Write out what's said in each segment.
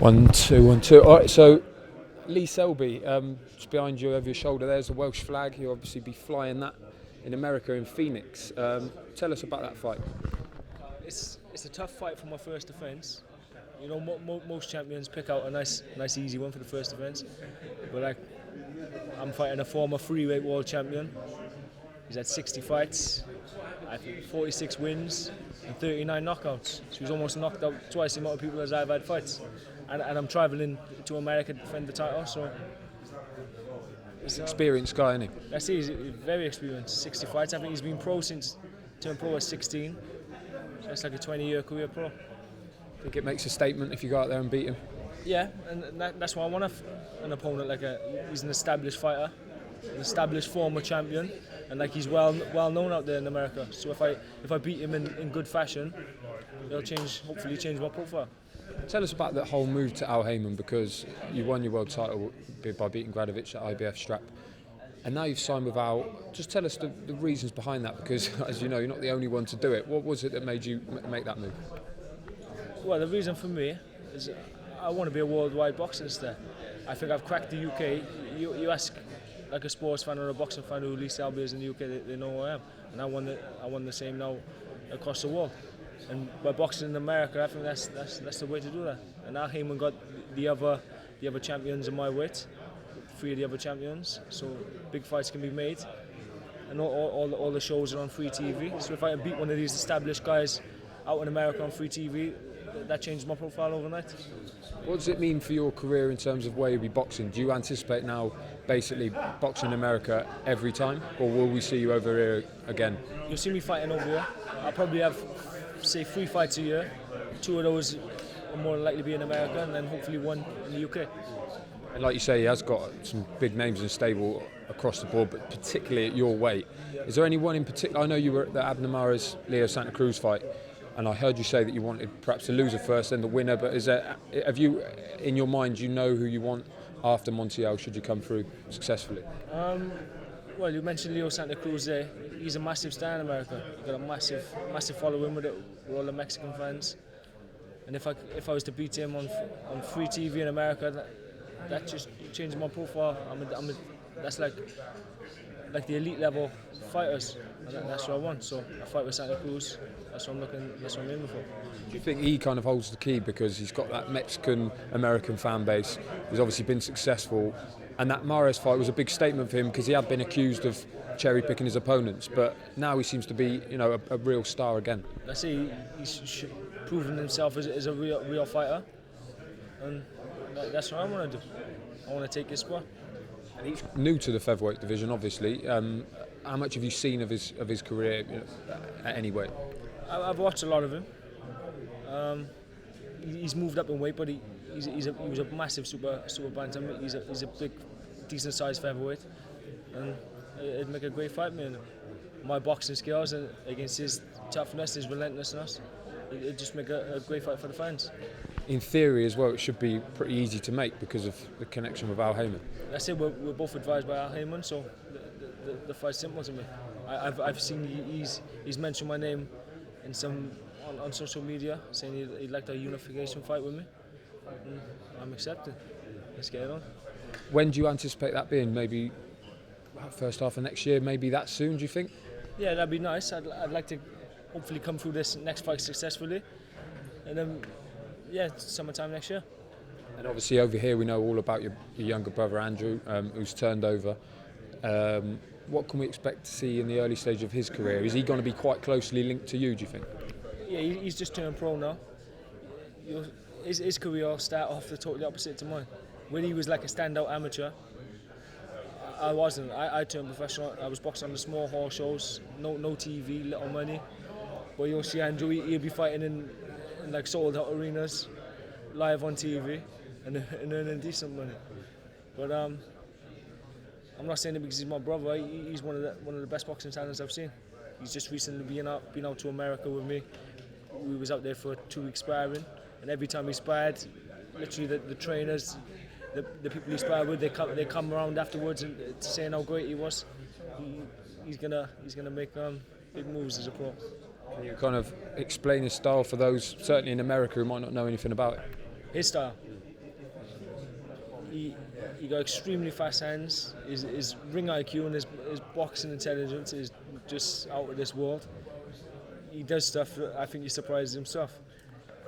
1 2 1 2. All right, so Lee Selby, just behind you over your shoulder, there's the Welsh flag. You'll obviously be flying that in America in Phoenix. Tell us about that fight. It's a tough fight for my first defence. You know, most champions pick out a nice easy one for the first defence. But I'm fighting a former freeweight world champion. He's had 60 fights, I think 46 wins and 39 knockouts. So he's almost knocked out twice the amount of people as I've had fights. And I'm travelling to America to defend the title, so... Experienced guy, isn't he? That's it, he's very experienced, 60 fights. I think he's been pro since, turned pro at 16. So it's like a 20-year career pro. I think it makes a statement if you go out there and beat him. Yeah, and that's why I want an opponent he's an established fighter, an established former champion, and he's well known out there in America. So if I beat him in good fashion, it'll hopefully change my profile. Tell us about that whole move to Haymon, because you won your world title by beating Gradovic at IBF strap, and now you've signed with Al. Just tell us the reasons behind that, because as you know, you're not the only one to do it. What was it that made you make that move? Well, the reason for me is I want to be a worldwide boxing star. I think I've cracked the UK. You ask like a sports fan or a boxing fan who Lee Selby is in the UK, they know who I am, and I want the same now across the world. And by boxing in America, I think that's the way to do that. And now Haymon got the other champions in my weight, 3 of the other champions, so big fights can be made. And all the shows are on free TV. So if I beat one of these established guys out in America on free TV, that changed my profile overnight. What does it mean for your career in terms of where you'll be boxing? Do you anticipate now basically boxing in America every time, or will we see you over here again? You'll see me fighting over here. I'll probably have, say, 3 fights a year. 2 of those are more likely to be in America, and then hopefully 1 in the UK. And like you say, he has got some big names in stable across the board, but particularly at your weight. Is there anyone in particular? I know you were at the Abnamara's Leo Santa Cruz fight, and I heard you say that you wanted perhaps the loser first, then the winner. But have you, in your mind, you know who you want after Montiel should you come through successfully? Well, you mentioned Leo Santa Cruz there. He's a massive star in America. He's got a massive following with all the Mexican fans. And if I was to beat him on free TV in America, that just changed my profile. That's like the elite level fighters, and that's what I want. So I fight with Santa Cruz. That's what I'm aiming for. Do you think he kind of holds the key because he's got that Mexican-American fan base? He's obviously been successful, and that Mares fight was a big statement for him because he had been accused of cherry-picking his opponents, but now he seems to be, a real star again. That's it. He's proven himself as a real fighter, and that's what I want to do. I want to take his spot. And he's new to the featherweight division, obviously. How much have you seen of his career at any weight? I've watched a lot of him. He's moved up in weight, but he was a massive super bantam. He's a big, decent sized featherweight, and it'd make a great fight, man. My boxing skills and against his toughness, his relentlessness, it'd just make a great fight for the fans. In theory as well, it should be pretty easy to make because of the connection with Al Haymon. That's it. We're both advised by Al Haymon, so the fight's simple to me. I've seen he's mentioned my name in on social media, saying he'd like a unification fight with me. And I'm accepted. Let's get it on. When do you anticipate that being? Maybe first half of next year? Maybe that soon? Do you think? Yeah, that'd be nice. I'd like to hopefully come through this next fight successfully, and then summertime next year. And obviously over here we know all about your younger brother Andrew, who's turned over. What can we expect to see in the early stage of his career? Is he going to be quite closely linked to you, do you think? Yeah, he's just turned pro now. His career will start off the totally opposite to mine. When he was like a standout amateur, I wasn't. I turned professional. I was boxing on the small hall shows, no TV, little money. But you'll see Andrew, he'll be fighting in like sold out arenas, live on TV, and earning decent money. But I'm not saying it because he's my brother. He's one of the best boxing talents I've seen. He's just recently been out to America with me. We was out there for 2 weeks sparring, and every time he sparred, literally the trainers, the people he sparred with, they come around afterwards and saying how great he was. He's gonna make big moves as a pro. Can you kind of explain his style for those certainly in America who might not know anything about it? His style. he got extremely fast hands. His ring IQ and his boxing intelligence is just out of this world. He does stuff that I think he surprises himself.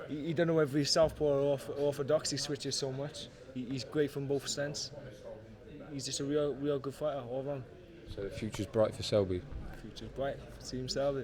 He don't know whether he's southpaw or orthodox. He switches so much. He's great from both stands. He's just a real good fighter all round. So the future's bright for Selby. Future's bright. Team Selby.